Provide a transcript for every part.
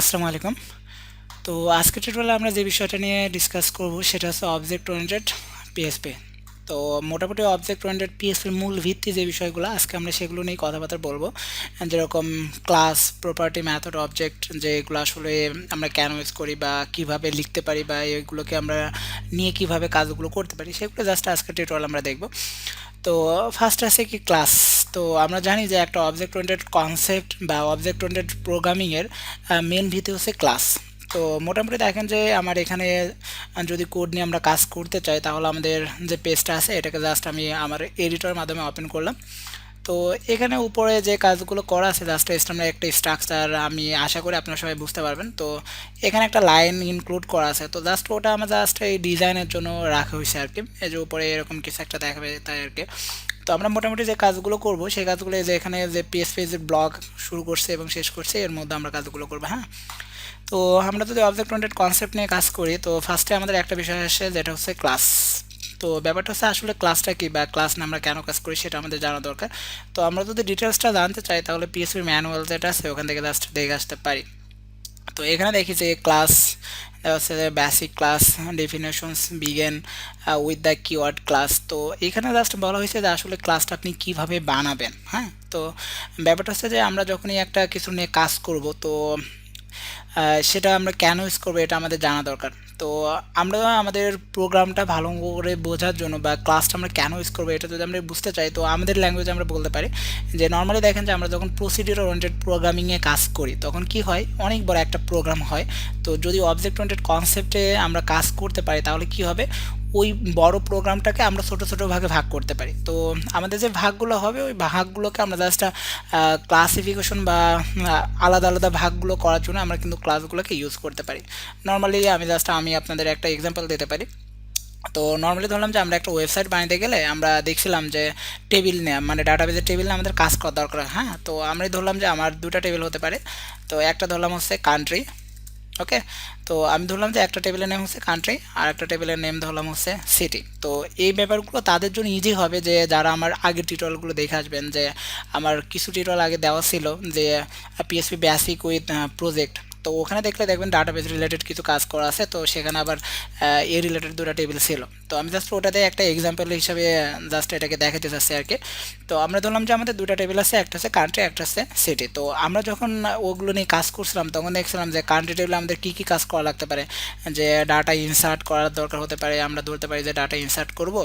আসসালামু আলাইকুম। তো আজকের টিউটোরিয়ালে আমরা যে বিষয়টা নিয়ে ডিসকাস করব সেটা হচ্ছে অবজেক্ট ওরিয়েন্টেড পিএসপি। তো মোটামুটি অবজেক্ট ওরিয়েন্টেড পিএসপির মূল ভিত্তি যে বিষয়গুলো আজকে আমরা সেগুলো নিয়ে কথাবার্তা বলবো। যেরকম ক্লাস, প্রপার্টি, মেথড, অবজেক্ট, যেগুলো আসলে আমরা কেন ইউজ করি বা কিভাবে লিখতে পারি বা এগুলোকে আমরা নিয়ে কিভাবে কাজগুলো করতে পারি সেগুলো জাস্ট আজকের টিউটোরিয়াল আমরা দেখব। তো ফার্স্ট আছে কি ক্লাস। তো আমরা জানি যে একটা অবজেক্ট ওরিয়েন্টেড কনসেপ্ট বা অবজেক্ট ওরিয়েন্টেড প্রোগ্রামিংয়ের মেন ভিত্তি হচ্ছে ক্লাস। তো মোটামুটি দেখেন যে আমার এখানে যদি কোড নিয়ে আমরা কাজ করতে চাই তাহলে আমাদের যে পেজটা আছে এটাকে জাস্ট আমি আমার এডিটরের মাধ্যমে ওপেন করলাম। তো এখানে উপরে যে কাজগুলো করা আছে জাস্ট আমরা একটা স্ট্রাকচার, আমি আশা করি আপনারা সবাই বুঝতে পারবেন। তো এখানে একটা লাইন ইনক্লুড করা আছে, তো জাস্ট ওটা আমার জাস্ট এই ডিজাইনের জন্য রাখা হয়েছে আর কি। এই যে উপরে এরকম কিছু একটা দেখাবে তাই আর কি। তো আমরা মোটামুটি যে কাজগুলো করব সেই কাজগুলো এই যে এখানে যে পিএসপি যে ব্লগ শুরু করছে এবং শেষ করছে এর মধ্যে আমরা কাজগুলো করবো। হ্যাঁ, তো আমরা যদি অবজেক্ট ওরিয়েন্টেড কনসেপ্ট নিয়ে কাজ করি তো ফার্স্টে আমাদের একটা বিষয় আসে যেটা হচ্ছে ক্লাস। তো ব্যাপারটা হচ্ছে আসলে ক্লাসটা কি বা ক্লাস নিয়ে আমরা কেন কাজ করি সেটা আমাদের জানা দরকার। তো আমরা যদি ডিটেলসটা জানতে চাই তাহলে পিএসপির ম্যানুয়াল যেটা আছে ওখান থেকে জাস্ট দেখে আসতে পারি। তো এখানে দেখি যে ক্লাস হচ্ছে যে basic class, definitions, begin with the keyword class. তো এখানে জাস্ট বলা হয়েছে যে আসলে ক্লাসটা আপনি কিভাবে বানাবেন। হ্যাঁ, তো ব্যাপারটা হচ্ছে যে আমরা যখনই একটা কিছু নিয়ে কাজ করব তো সেটা আমরা কেন ইউজ করবো এটা আমাদের জানা দরকার। তো আমরা আমাদের প্রোগ্রামটা ভালো করে বোঝার জন্য বা ক্লাসটা আমরা কেন ইউজ করবো এটা যদি আমরা বুঝতে চাই তো আমাদের ল্যাঙ্গুয়েজে আমরা বলতে পারি যে নর্মালি দেখেন যে আমরা যখন প্রসিডিউর ওরিয়েন্টেড প্রোগ্রামিংয়ে কাজ করি তখন কি হয়, অনেক বড় একটা প্রোগ্রাম হয়। তো যদি অবজেক্ট ওরিয়েন্টেড কনসেপ্টে আমরা কাজ করতে পারি তাহলে কি হবে, ওই বড় প্রোগ্রামটাকে আমরা ছোট ছোট ভাগে ভাগ করতে পারি। তো আমাদের যে ভাগগুলো হবে ওই ভাগগুলোকে আমরা জাস্ট ক্লাসিফিকেশন বা আলাদা আলাদা ভাগগুলো করার জন্য আমরা কিন্তু ক্লাসগুলোকে ইউজ করতে পারি। নর্মালি আমি আপনাদের একটা এক্সাম্পল দিতে পারি। তো নর্মালি ধরলাম যে আমরা একটা ওয়েবসাইট বানাতে গেলে আমরা দেখছিলাম যে টেবিল নিয়ে মানে ডাটাবেজের টেবিল নিয়ে আমাদের কাজ করা দরকার। হ্যাঁ, তো আমরা ধরলাম যে আমার দুটা টেবিল হতে পারে। তো একটা ধরলাম হচ্ছে কান্ট্রি। ওকে, তো আমি ধরলাম যে একটা টেবিলের নেম হচ্ছে কান্ট্রি আর একটা টেবিলের নেম ধরলাম হচ্ছে সিটি। তো এই ব্যাপারগুলো তাদের জন্য ইজি হবে যে যারা আমার আগের টিউটোরিয়ালগুলো দেখে আসবেন, যে আমার কিছু টিউটোরিয়াল আগে দেওয়া ছিল যে পিএসপি বেসিক উইথ প্রজেক্ট। তো ওখানে দেখলে দেখবেন ডাটাবেস রিলেটেড কিছু কাজ করা আছে, তো সেখানে আবার এ রিলেটেড দুটো টেবিল ছিল। তো আমি জাস্ট ওটাতে একটা এক্সাম্পল হিসাবে জাস্ট এটাকে দেখাতে চাচ্ছি আর কি। তো আমরা ধরলাম যে আমাদের দুটো টেবিল আছে, একটা হচ্ছে কান্ট্রি একটা হচ্ছে সিটি। তো আমরা যখন ওগুলো নিয়ে কাজ করছিলাম তখন দেখছিলাম যে কান্ট্রি টেবিলে আমাদের কী কী কাজ করা লাগতে পারে, যে ডাটা ইনসার্ট করার দরকার হতে পারে। আমরা ধরতে পারি যে ডাটা ইনসার্ট করব,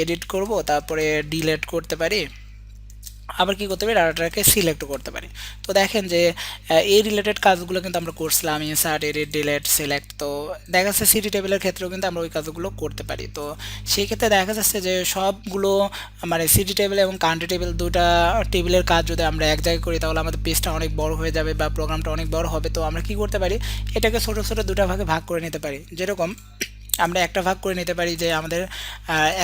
এডিট করব, তারপরে ডিলেট করতে পারি, আবার কি করতে পারি ডাটাটাকে সিলেক্ট করতে পারি। তো দেখেন যে এই রিলেটেড কাজগুলো কিন্তু আমরা করছিলাম, ইনসার্ট, এডিট, ডিলেট, সিলেক্ট। তো দেখা যাচ্ছে সিটি টেবিলের ক্ষেত্রেও কিন্তু আমরা ওই কাজগুলো করতে পারি। তো সেই ক্ষেত্রে দেখা যাচ্ছে যে সবগুলো মানে সিটি টেবিল এবং কান্ট্রি টেবিল দুটা টেবিলের কাজ যদি আমরা এক জায়গায় করি তাহলে আমাদের পেজটা অনেক বড় হয়ে যাবে বা প্রোগ্রামটা অনেক বড় হবে। তো আমরা কি করতে পারি, এটাকে ছোটো ছোটো দুটা ভাগে ভাগ করে নিতে পারি। যেরকম আমরা একটা ভাগ করে নিতে পারি যে আমাদের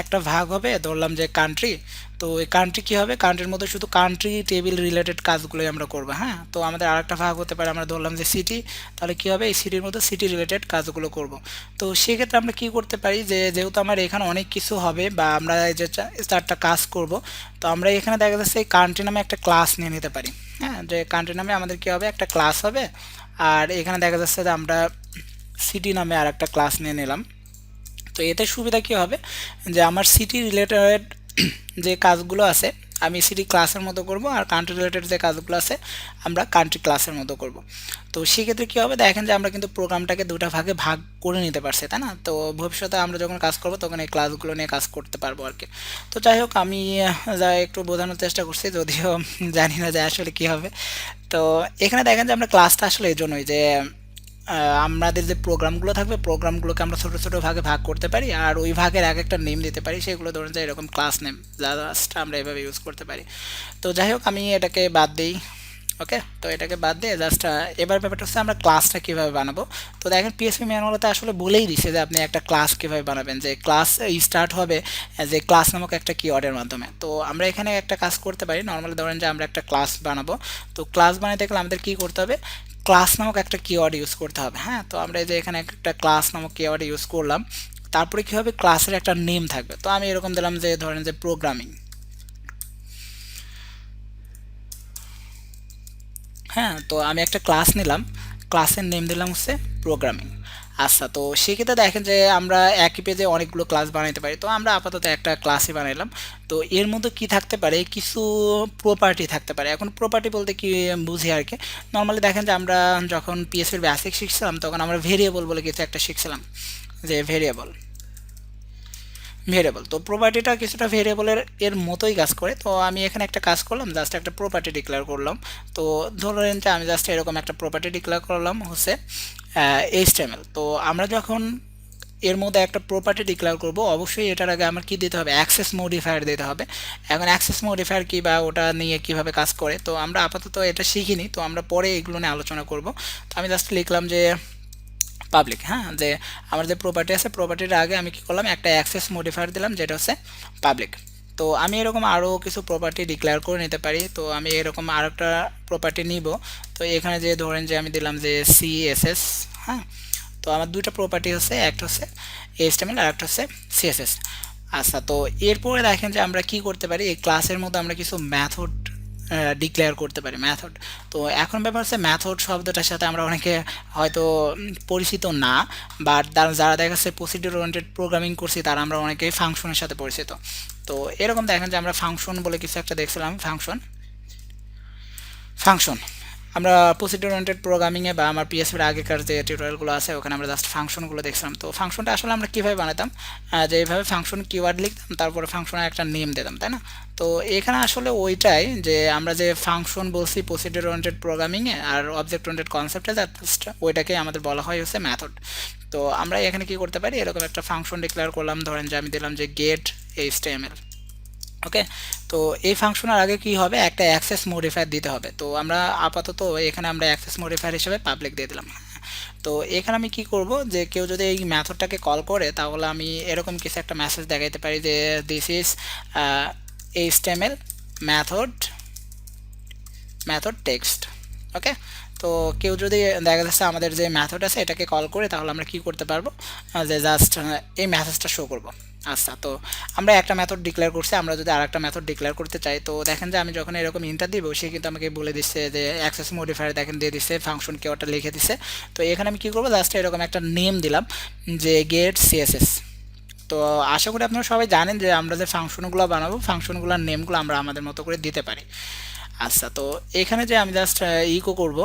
একটা ভাগ হবে ধরলাম যে কান্ট্রি। তো এই কান্ট্রি কী হবে, কান্ট্রির মধ্যে শুধু কান্ট্রি টেবিল রিলেটেড কাজগুলোই আমরা করবো। হ্যাঁ, তো আমাদের আরেকটা ভাগ হতে পারে আমরা ধরলাম যে সিটি, তাহলে কী হবে এই সিটির মধ্যে সিটি রিলেটেড কাজগুলো করব। তো সেক্ষেত্রে আমরা কী করতে পারি যে যেহেতু আমার এখানে অনেক কিছু হবে বা আমরা এই যে চারটা কাজ করব, তো আমরা এখানে দেখা যাচ্ছে এই কান্ট্রি নামে একটা ক্লাস নিয়ে নিতে পারি। হ্যাঁ, যে কান্ট্রি নামে আমাদের কী হবে একটা ক্লাস হবে, আর এখানে দেখা যাচ্ছে যে আমরা সিটি নামে আর একটা ক্লাস নিয়ে নিলাম। তো এতে সুবিধা কী হবে, যে আমার সিটি রিলেটেড যে কাজগুলো আছে আমি সিটি ক্লাসের মতো করব, আর কান্ট্রি রিলেটেড যে কাজগুলো আছে আমরা কান্ট্রি ক্লাসের মতো করব। তো সেক্ষেত্রে কী হবে, দেখেন যে আমরা কিন্তু প্রোগ্রামটাকে দুটা ভাগে ভাগ করে নিতে পারছি, তাই না? তো ভবিষ্যতে আমরা যখন কাজ করব তখন এই ক্লাসগুলো নিয়ে কাজ করতে পারবো আর কি। তো যাই হোক, আমি যা একটু বোঝানোর চেষ্টা করছি, যদিও জানি না যে আসলে কী হবে। তো এখানে দেখেন যে আমরা ক্লাসটা আসলে এই জন্যই যে আমাদের যে প্রোগ্রামগুলো থাকবে প্রোগ্রামগুলোকে আমরা ছোটো ছোটো ভাগে ভাগ করতে পারি, আর ওই ভাগের এক একটা নেম দিতে পারি, সেগুলো ধরুন যে এরকম ক্লাস নেম জাস্ট আমরা এভাবে ইউজ করতে পারি। তো যাই হোক, আমি এটাকে বাদ দিই। ওকে, তো এটাকে বাদ দিয়ে জাস্ট এবার ব্যাপারটা হচ্ছে আমরা ক্লাসটা কীভাবে বানাবো। তো দেখেন পিএসপি ম্যানুয়ালতে আসলে বলেই দিছে যে আপনি একটা ক্লাস কীভাবে বানাবেন, যে ক্লাস স্টার্ট হবে যে ক্লাস নামক একটা কিওয়ার্ডের মাধ্যমে। তো আমরা এখানে একটা কাজ করতে পারি, নর্মালি ধরেন যে আমরা একটা ক্লাস বানাবো। তো ক্লাস বানাতে গেলে আমাদের কী করতে হবে, ক্লাস নামক একটা কিওয়ার্ড ইউজ করতে হবে। হ্যাঁ, তো আমরা এই যে এখানে একটা ক্লাস নামক কিওয়ার্ড ইউজ করলাম, তারপরে কী হবে ক্লাসের একটা নেম থাকবে। তো আমি এরকম দিলাম যে ধরেন যে প্রোগ্রামিং। হ্যাঁ, তো আমি একটা ক্লাস নিলাম, ক্লাসের নেম দিলাম হচ্ছে প্রোগ্রামিং। আচ্ছা, তো সেক্ষেত্রে দেখেন যে আমরা একই পেজে অনেকগুলো ক্লাস বানাইতে পারি। তো আমরা আপাতত একটা ক্লাসই বানাইলাম। তো এর মধ্যে কি থাকতে পারে, কিছু প্রপার্টি থাকতে পারে। এখন প্রপার্টি বলতে কি বুঝি আর কি, নর্মালি দেখেন যে আমরা যখন পিএসপির বেসিক শিখছিলাম তখন আমরা ভেরিয়েবল বলে কিছু একটা শিখছিলাম, যে ভেরিয়েবল। তো প্রপার্টিটা কিছুটা ভেরিয়েবলের এর মতোই কাজ করে। তো আমি এখানে একটা কাজ করলাম, জাস্ট একটা প্রপার্টি ডিক্লেয়ার করলাম। তো ধরেন যে আমি জাস্ট এরকম একটা প্রপার্টি ডিক্লেয়ার করলাম হচ্ছে এইচটিএমএল। তো আমরা যখন এর মধ্যে একটা প্রপার্টি ডিক্লেয়ার করব, অবশ্যই এটার আগে আমার কি দিতে হবে, অ্যাক্সেস মডিফায়ার দিতে হবে। এখন অ্যাক্সেস মডিফায়ার কি বা ওটা নিয়ে কিভাবে কাজ করে, তো আমরা আপাতত এটা শিখিনি, তো আমরা পরে এগুলো নিয়ে আলোচনা করব। তো আমি জাস্ট লিখলাম যে পাবলিক, হ্যাঁ, যে আমার যে প্রপার্টি আছে প্রপার্টির আগে আমি কি করলাম, একটা অ্যাক্সেস মডিফায়ার দিলাম যেটা হচ্ছে পাবলিক। তো আমি এরকম আরও কিছু প্রপার্টি ডিক্লেয়ার করে নিতে পারি। তো আমি এরকম আর একটা প্রপার্টি নিব। তো এখানে যে ধরেন যে আমি দিলাম যে সিএসএস, হ্যাঁ। তো আমার দুইটা প্রপার্টি হচ্ছে, একটা হচ্ছে এইচটিএমএল আর একটা হচ্ছে সিএসএস। আচ্ছা, তো এরপরে দেখেন যে আমরা কি করতে পারি, এই ক্লাসের মধ্যে আমরা কিছু মেথড ডিক্লেয়ার করতে পারি, মেথড। তো এখন ব্যাপার হচ্ছে মেথড শব্দটার সাথে আমরা অনেকে হয়তো পরিচিত না, বাট যারা দেখা যাচ্ছে প্রসিডিউর ওরিয়েন্টেড প্রোগ্রামিং করছি তারা আমরা অনেকেই ফাংশনের সাথে পরিচিত। তো এরকম দেখেন যে আমরা ফাংশন বলে কিছু একটা দেখছিলাম, ফাংশন আমরা প্রসিডিউর ওরিয়েন্টেড প্রোগ্রামিংয়ে বা আমার পিএসপির আগেকার যে টিউটোরিয়ালগুলো আছে ওখানে আমরা জাস্ট ফাংশনগুলো দেখছিলাম। তো ফাংশনটা আসলে আমরা কীভাবে বানাতাম, যে এইভাবে ফাংশন কিওয়ার্ড লিখতাম, তারপরে ফাংশনের একটা নেম দিতাম, তাই না? তো এখানে আসলে ওইটাই যে আমরা যে ফাংশন বলছি প্রসিডিউর ওরিয়েন্টেড প্রোগ্রামিংয়ে আর অবজেক্ট ওরিয়েন্টেড কনসেপ্টে, জাস্ট ওইটাকে আমাদের বলা হয় হচ্ছে মেথড। তো আমরা এখানে কি করতে পারি, এরকম একটা ফাংশন ডিক্লেয়ার করলাম, ধরেন যে আমি দিলাম যে গেট এইচটিএমএল। ওকে, তো এই ফাংশনের আগে কি হবে, একটা অ্যাক্সেস মডিফায়ার দিতে হবে। তো আমরা আপাতত এখানে আমরা অ্যাক্সেস মডিফায়ার হিসেবে পাবলিক দিয়ে দিলাম। তো এখানে আমি কি করব, যে কেউ যদি এই মেথডটাকে কল করে তাহলে আমি এরকম কিছু একটা মেসেজ দেখাইতে পারি যে this is HTML method text. Okay, তো কেউ যদি দেখা যাচ্ছে আমাদের যে মেথড আছে এটাকে কল করে, তাহলে আমরা কি করতে পারবো, যে জাস্ট এই মেসেজটা শো করব। আচ্ছা, তো আমরা একটা মেথড ডিক্লেয়ার করছি, আমরা যদি আর একটা মেথড ডিক্লেয়ার করতে চাই, তো দেখেন যে আমি যখন এরকম ইন্টার দিব সে কিন্তু আমাকে বলে দিচ্ছে যে অ্যাক্সেস মডিফায়ার দেখেন দিয়ে দিচ্ছে, ফাংশন কেউ একটা লিখে দিচ্ছে। তো এখানে আমি কি করবো, জাস্ট এরকম একটা নেম দিলাম যে গেট সিএসএস। তো আশা করি আপনারা সবাই জানেন যে আমরা যে ফাংশনগুলো বানাবো ফাংশনগুলোর নেমগুলো আমরা আমাদের মতো করে দিতে পারি। আচ্ছা, তো এখানে যে আমি জাস্ট ইকো করব।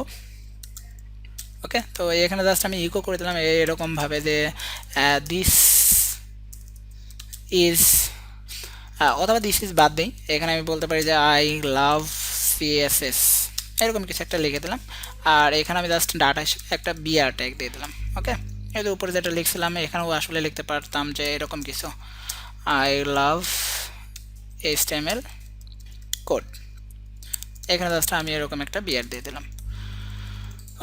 ওকে, তো এখানে জাস্ট আমি ইকো করে দিলাম এরকমভাবে যে দিস ইজ, অথবা দিস ইজ বাদ দিই, এখানে আমি বলতে পারি যে আই লাভ সিএসএস, এরকম কিছু একটা লিখে দিলাম। আর এখানে আমি জাস্ট ডাটা হিসেবে একটা বিআর ট্যাগ দিয়ে দিলাম। ওকে, এর উপরে যেটা লিখছিলাম এখানেও আসলে লিখতে পারতাম যে এরকম কিছু, আই লাভ এইচটিএমএল কোড। এখানে জাস্ট আমি এরকম একটা বিআর দিয়ে দিলাম।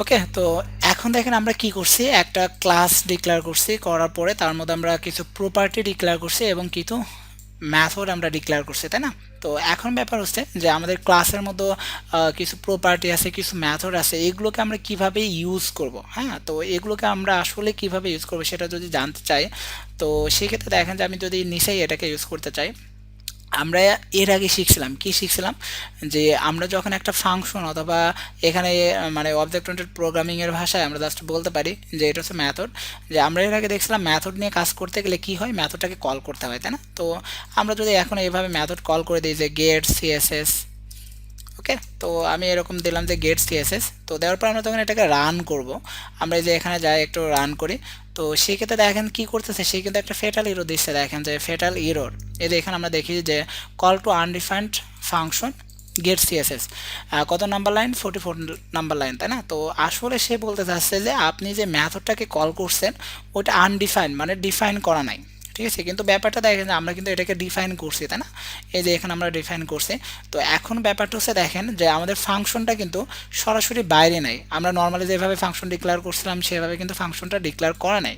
ওকে, তো এখন দেখেন আমরা কি করছি, একটা ক্লাস ডিক্লেয়ার করছি, করার পরে তার মধ্যে আমরা কিছু প্রপার্টি ডিক্লেয়ার করছি এবং কিছু মেথড আমরা ডিক্লেয়ার করছি, তাই না? তো এখন ব্যাপার হচ্ছে যে আমাদের ক্লাসের মধ্যে কিছু প্রপার্টি আছে, কিছু মেথড আছে, এগুলোকে আমরা কিভাবে ইউজ করব। হ্যাঁ, তো এগুলোকে আমরা আসলে কিভাবে ইউজ করব সেটা যদি জানতে চাই, তো সেক্ষেত্রে দেখেন যে আমি যদি নিচেই এটাকে ইউজ করতে চাই, আমরা এর আগে শিখছিলাম যে আমরা যখন একটা ফাংশন অথবা এখানে মানে অবজেক্ট ওরিয়েন্টেড প্রোগ্রামিং এর ভাষায় আমরা জাস্ট বলতে পারি যে এটা হচ্ছে মেথড। যে আমরা এর আগে দেখছিলাম মেথড নিয়ে কাজ করতে গেলে কি হয়, মেথডটাকে কল করতে হয়, তাই না? তো আমরা যদি এখন এইভাবে মেথড কল করে দিই যে গেট সিএসএস। ওকে, তো আমি এরকম দিলাম যে গেট সিএসএস। তো দেওয়ার পর আমরা তখন এটাকে রান করব। আমরা এই যে এখানে যাই একটু রান করি, তো সেক্ষেত্রে দেখেন কি করতেছে, সে কিন্তু একটা ফেটাল ইরর দিচ্ছে। দেখেন যে ফেটাল ইরর, এই যে এখানে আমরা দেখি যে call to undefined function get CSS, কত নাম্বার লাইন, 44 নাম্বার লাইন, তাই না? তো আসলে সে বলতে চাচ্ছে যে আপনি যে মেথডটাকে কল করছেন ওটা আনডিফাইন্ড, মানে ডিফাইন করা নাই। ঠিক আছে, কিন্তু ব্যাপারটা দেখেন যে আমরা কিন্তু এটাকে ডিফাইন করছি, তাই না? এই যে এখানে আমরা ডিফাইন করছি। তো এখন ব্যাপারটা হচ্ছে দেখেন যে আমাদের ফাংশনটা কিন্তু সরাসরি বাইরে নাই, আমরা নর্মালি যেভাবে ফাংশন ডিক্লেয়ার করছিলাম সেভাবে কিন্তু ফাংশনটা ডিক্লেয়ার করা নাই।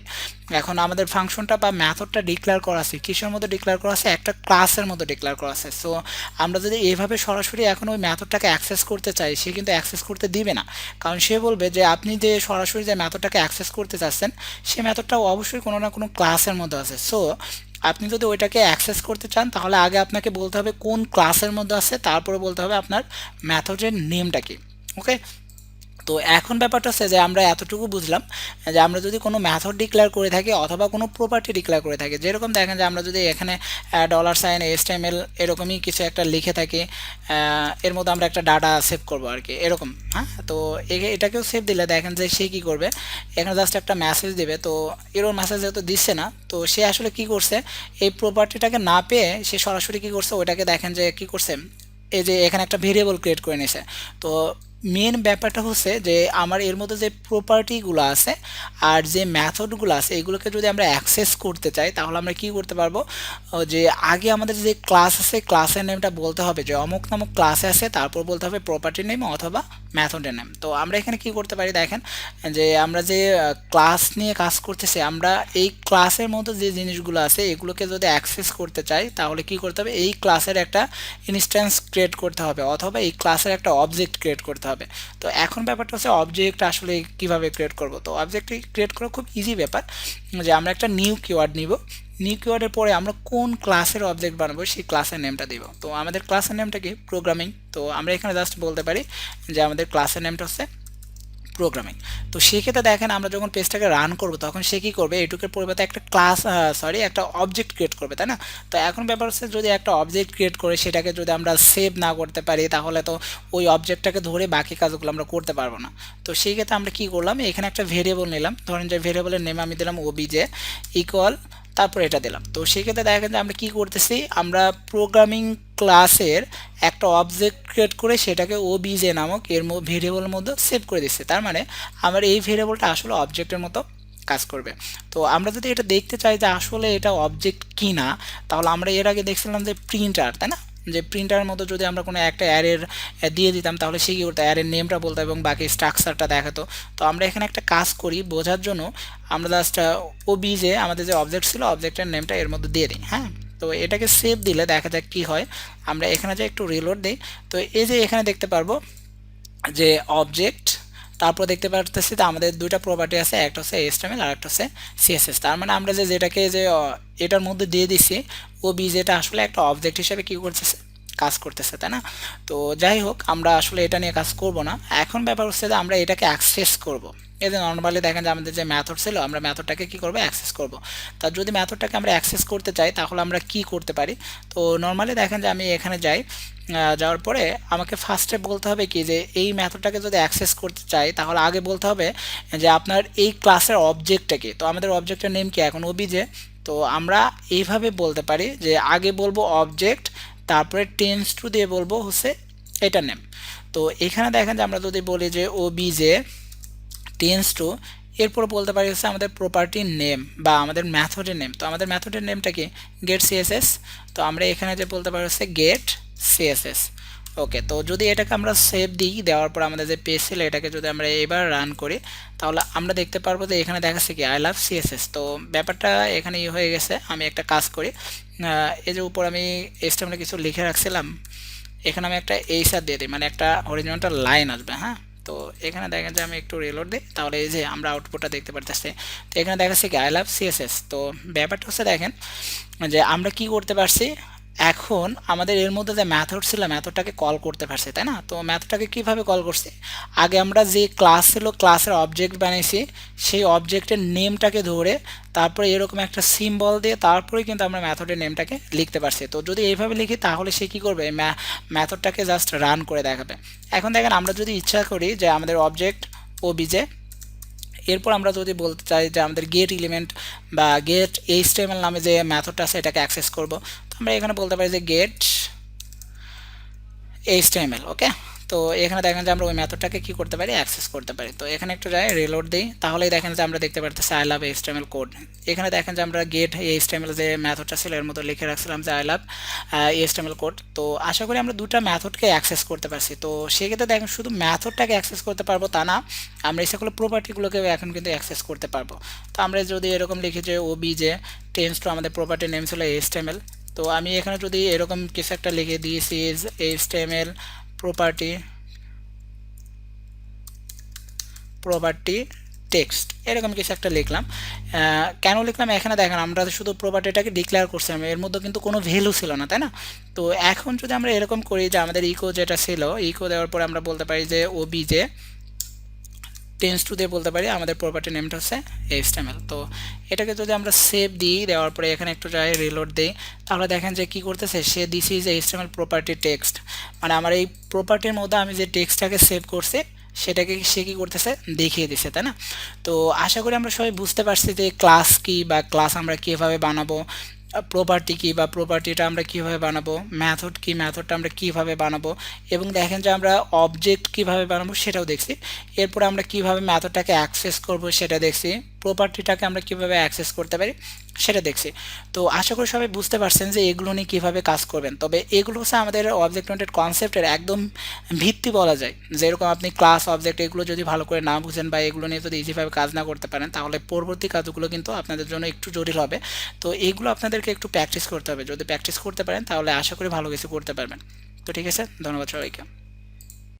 এখন আমাদের ফাংশনটা বা মেথডটা ডিক্লেয়ার করা আছে কিসের মধ্যে ডিক্লেয়ার করা আছে, একটা ক্লাসের মধ্যে ডিক্লেয়ার করা আছে। সো আমরা যদি এইভাবে সরাসরি এখন ওই মেথডটাকে অ্যাক্সেস করতে চাই, সে কিন্তু অ্যাক্সেস করতে দিবে না, কারণ সে বলবে যে আপনি যে সরাসরি যে মেথডটাকে অ্যাক্সেস করতে চাচ্ছেন সেই মেথডটা অবশ্যই কোনো না কোনো ক্লাসের মধ্যে আছে। সো আপনি যদি ওইটাকে অ্যাক্সেস করতে চান তাহলে আগে আপনাকে বলতে হবে কোন ক্লাসের মধ্যে আছে, তারপরে বলতে হবে আপনার মেথডের নেমটা কি। ওকে, তো এখন ব্যাপারটা হচ্ছে যে আমরা এতটুকু বুঝলাম যে আমরা যদি কোনো মেথড ডিক্লেয়ার করে থাকি অথবা কোনো প্রপার্টি ডিক্লেয়ার করে থাকি, যেরকম দেখেন যে আমরা যদি এখানে $সাইন HTML এরকমই কিছু একটা লিখে থাকি, এর মধ্যে আমরা একটা ডাটা সেভ করব আর কি এরকম। হ্যাঁ, তো এটাকেও সেভ দিলে দেখেন যে সে কী করবে, এখানে জাস্ট একটা মেসেজ দেবে। তো এরও মেসেজ যেহেতু দিচ্ছে না, তো সে আসলে কি করছে, এই প্রপার্টিটাকে না পেয়ে সে সরাসরি কি করছে, ওইটাকে দেখেন যে কি করছে, এই যে এখানে একটা ভেরিয়েবল ক্রিয়েট করে নিয়েছে। তো মেন ব্যাপারটা হচ্ছে যে আমার এর মধ্যে যে প্রপার্টিগুলো আছে আর যে মেথডগুলো আছে এগুলোকে যদি আমরা অ্যাক্সেস করতে চাই তাহলে আমরা কি করতে পারবো, যে আগে আমাদের যে ক্লাস আছে ক্লাসের নেমটা বলতে হবে যে অমুক নামক ক্লাসে আছে, তারপর বলতে হবে প্রপার্টির নেম অথবা মেথডের নেম। তো আমরা এখানে কি করতে পারি দেখেন, যে আমরা যে ক্লাস নিয়ে কাজ করতেছি, আমরা এই ক্লাসের মধ্যে যে জিনিসগুলো আছে এগুলোকে যদি অ্যাক্সেস করতে চাই তাহলে কি করতে হবে, এই ক্লাসের একটা ইনস্ট্যান্স ক্রিয়েট করতে হবে অথবা এই ক্লাসের একটা অবজেক্ট ক্রিয়েট করতে হবে। তো এখন ব্যাপারটা হচ্ছে অবজেক্ট আসলে কিভাবে ক্রিয়েট করব। তো অবজেক্ট ক্রিয়েট করা খুব ইজি ব্যাপার, যে আমরা একটা নিউ কিওয়ার্ড নিব, নিউ কিওয়ার্ডের পরে আমরা কোন ক্লাসের অবজেক্ট বানাবো সেই ক্লাসের নেমটা দিব। তো আমাদের ক্লাসের নেমটা কি, প্রোগ্রামিং। তো আমরা এখানে জাস্ট বলতে পারি যে আমাদের ক্লাসের নেমটা হচ্ছে প্রোগ্রামিং। তো সেক্ষেত্রে দেখেন আমরা যখন পেজটাকে রান করব তখন সে কী করবে, এটুকের পরিবর্তে একটা ক্লাস একটা অবজেক্ট ক্রিয়েট করবে, তাই না? তো এখন ব্যাপার হচ্ছে যদি একটা অবজেক্ট ক্রিয়েট করে সেটাকে যদি আমরা সেভ না করতে পারি তাহলে তো ওই অবজেক্টটাকে ধরে বাকি কাজগুলো আমরা করতে পারবো না। তো সেই ক্ষেত্রে আমরা কী করলাম, এখানে একটা ভেরিয়েবল নিলাম, ধরেন যে ভেরিয়েবলের নেম আমি দিলাম ওবিজে ইকুয়াল, তারপর এটা দিলাম। তো সেক্ষেত্রে দেখেন যে আমরা কী করতেছি, আমরা প্রোগ্রামিং ক্লাসের একটা অবজেক্ট ক্রিয়েট করে সেটাকে ওবিজে নামক এর ভেরিয়েবলের মধ্যে সেভ করে দিচ্ছে। তার মানে আমার এই ভেরিয়েবলটা আসলে অবজেক্টের মতো কাজ করবে। তো আমরা যদি এটা দেখতে চাই যে আসলে এটা অবজেক্ট কি না, তাহলে আমরা এর আগে দেখছিলাম যে প্রিন্টার, তাই না, যে প্রিন্টারের মতো যদি আমরা কোনো একটা অ্যারের দিয়ে দিতাম তাহলে সে কী করতো, অ্যারের নেমটা বলতো এবং বাকি স্ট্রাকচারটা দেখাতো। তো আমরা এখানে একটা কাজ করি বোঝার জন্য, আমরা জাস্ট ওবিজে আমাদের যে অবজেক্ট ছিল অবজেক্টের নেমটা এর মধ্যে দিয়ে দিই। হ্যাঁ, তো এটাকে সেভ দিলে দেখা যাক কি হয়। আমরা এখানে যে একটু রিলোড দিই, তো এই যে এখানে দেখতে পারবো যে অবজেক্ট, তারপর দেখতে পারতেছি যে আমাদের দুইটা প্রপার্টি আছে, একটা হচ্ছে HTML আর একটা হচ্ছে CSS। তার মানে আমরা যেটাকে এটার মধ্যে দিয়ে দিছি ওবি, যেটা আসলে একটা অবজেক্ট হিসেবে কি করতেছে, কাজ করতেছে, তাই না? তো যাই হোক, আমরা আসলে এটা নিয়ে কাজ করব না। এখন ব্যাপার হচ্ছে যে আমরা এটাকে অ্যাক্সেস করব। এই যে নর্মালি দেখেন যে আমাদের যে মেথড ছিল আমরা মেথডটাকে কি করব, অ্যাক্সেস করব। তা যদি মেথডটাকে আমরা অ্যাক্সেস করতে চাই তাহলে আমরা কি করতে পারি, তো নর্মালি দেখেন যে আমি এখানে যাই, যাওয়ার পরে আমাকে ফার্স্টে বলতে হবে কি, যে এই মেথডটাকে যদি অ্যাক্সেস করতে চাই তাহলে আগে বলতে হবে যে আপনার এই ক্লাসের অবজেক্টটা কি। তো আমাদের অবজেক্টের নেম কি এখন ওবিজে। তো আমরা এইভাবে বলতে পারি যে আগে বলবো অবজেক্ট, তারপরে টেন্স টু দিয়ে বলবো হচ্ছে এটার নেম। তো এখানে দেখেন যে আমরা যদি বলি যে ওবিজে টেন্স টু, এরপর বলতে পারি হচ্ছে আমাদের প্রপার্টির নেম বা আমাদের মেথডের নেম। তো আমাদের মেথডের নেমটা কি, গেট সিএসএস। তো আমরা এখানে যে বলতে পারি হচ্ছে গেট সিএসএস। ওকে, তো যদি এটাকে আমরা সেভ দিই, দেওয়ার পর আমাদের যে পেজ ছিল এটাকে যদি আমরা এবার রান করি তাহলে আমরা দেখতে পারবো যে এখানে দেখাচ্ছে কি আই লাভ সিএসএস। তো ব্যাপারটা এখানে হয়ে গেছে। আমি একটা কাজ করি, এই যে উপর আমি HTML কিছু লিখে রাখছিলাম, এখানে আমি একটা এইচআর দিয়ে দিই, মানে একটা হরিজন্টাল লাইন আসবে। হ্যাঁ, তো এখানে দেখেন যে আমি একটু রিলোড দিই, তাহলে এই যে আমরা আউটপুটটা দেখতে পারতেছি। তো এখানে দেখাচ্ছে কি আই লাভ সিএসএস। তো ব্যাপারটা হচ্ছে দেখেন যে আমরা কি করতে পারছি, এখন আমাদের এর মধ্যে যে মেথড ছিল মেথডটাকে কল করতে পারছি, তাই না? তো মেথডটাকে কিভাবে কল করছি, আগে আমরা যে ক্লাস ছিল ক্লাসের অবজেক্ট বানিয়েছি, সেই অবজেক্টের নেমটাকে ধরে তারপরে এরকম একটা সিম্বল দিয়ে তারপরে কিন্তু আমরা মেথডের নেমটাকে লিখতে পারছি। তো যদি এইভাবে লিখি তাহলে সে কী করবে, মেথডটাকে জাস্ট রান করে দেখাবে। এখন দেখেন আমরা যদি ইচ্ছা করি যে আমাদের অবজেক্ট ওবিজে, এরপর আমরা যদি বলতে চাই যে আমাদের গেট এলিমেন্ট বা গেট HTML নামে যে মেথডটা আছে এটাকে অ্যাক্সেস করব, তো আমরা এখানে বলতে পারি যে গেট HTML। ওকে, তো এখানে দেখেন যে আমরা ওই মেথডটাকে কি করতে পারি, অ্যাক্সেস করতে পারি। তো এখানে একটু যাই রিলোড দিই, তাহলেই দেখেন যে আমরা দেখতে পারতেছি আই লাভ HTML কোড। এখানে দেখেন যে আমরা গেট HTML যে মেথডটা ছিল এর মতো লিখে রাখছিলাম যে আই লাভ HTML কোড। তো আশা করি আমরা দুটা মেথডকে অ্যাক্সেস করতে পারছি। তো সেক্ষেত্রে দেখেন শুধু মেথডটাকে অ্যাক্সেস করতে পারবো তা না, আমরা এই সকল প্রপার্টিগুলোকে এখন কিন্তু অ্যাক্সেস করতে পারবো। তো আমরা যদি এরকম লিখি যে ওবিজে টেন্স টু, আমাদের প্রপার্টির নেম ছিল HTML। তো আমি এখানে যদি এরকম কিছু একটা লিখে দিয়েছি ইজ HTML প্রপার্টি টেক্সট, এরকম কিছু একটা লিখলাম। কেন লিখলাম, এখানে দেখেন আমরা শুধু প্রপার্টিটাকে ডিক্লেয়ার করছিলাম, এর মধ্যে কিন্তু কোনো ভ্যালু ছিল না, তাই না? তো এখন যদি আমরা এরকম করি যে আমাদের ইকো যেটা ছিল, ইকো দেওয়ার পরে আমরা বলতে পারি যে ওবিজে টেন্স টু দিয়ে বলতে পারি আমাদের প্রপার্টি নেমটা হচ্ছে HTML। তো এটাকে যদি আমরা সেভ দিই, দেওয়ার পরে এখানে একটু যাই রিলোড দিই, তাহলে দেখেন যে কি করতেছে say this is HTML property text, মানে আমার এই প্রপার্টির মধ্যে আমি যে টেক্সটটাকে সেভ করছি সেটাকে সে কী করতেছে দেখিয়ে দিছে, তাই না? তো আশা করি আমরা সবাই বুঝতে পারছি যে ক্লাস কি বা ক্লাস আমরা কীভাবে বানাবো, প্রপার্টি কি বা প্রপার্টিটা আমরা কীভাবে বানাবো, মেথড কি মেথডটা আমরা কীভাবে বানাবো, এবং দেখেন যে আমরা অবজেক্ট কীভাবে বানাবো সেটাও দেখছি। এরপর আমরা কীভাবে মেথডটাকে অ্যাক্সেস করব সেটা দেখছি, প্রপার্টিটাকে আমরা কীভাবে অ্যাক্সেস করতে পারি সেটা দেখছি। তো আশা করি সবাই বুঝতে পারছেন যে এগুলো নিয়ে কীভাবে কাজ করবেন। তবে এগুলো হচ্ছে আমাদের অবজেক্ট ওরিয়েন্টেড কনসেপ্টের একদম ভিত্তি বলা যায়। যেরকম আপনি ক্লাস অবজেক্ট এগুলো যদি ভালো করে না বুঝেন বা এগুলো নিয়ে যদি ইজিভাবে কাজ না করতে পারেন, তাহলে পরবর্তী কাজগুলো কিন্তু আপনাদের জন্য একটু জটিল হবে। তো এইগুলো আপনাদেরকে একটু প্র্যাকটিস করতে হবে। যদি প্র্যাকটিস করতে পারেন তাহলে আশা করি ভালো কিছু করতে পারবেন। তো ঠিক আছে, ধন্যবাদ সবাইকে।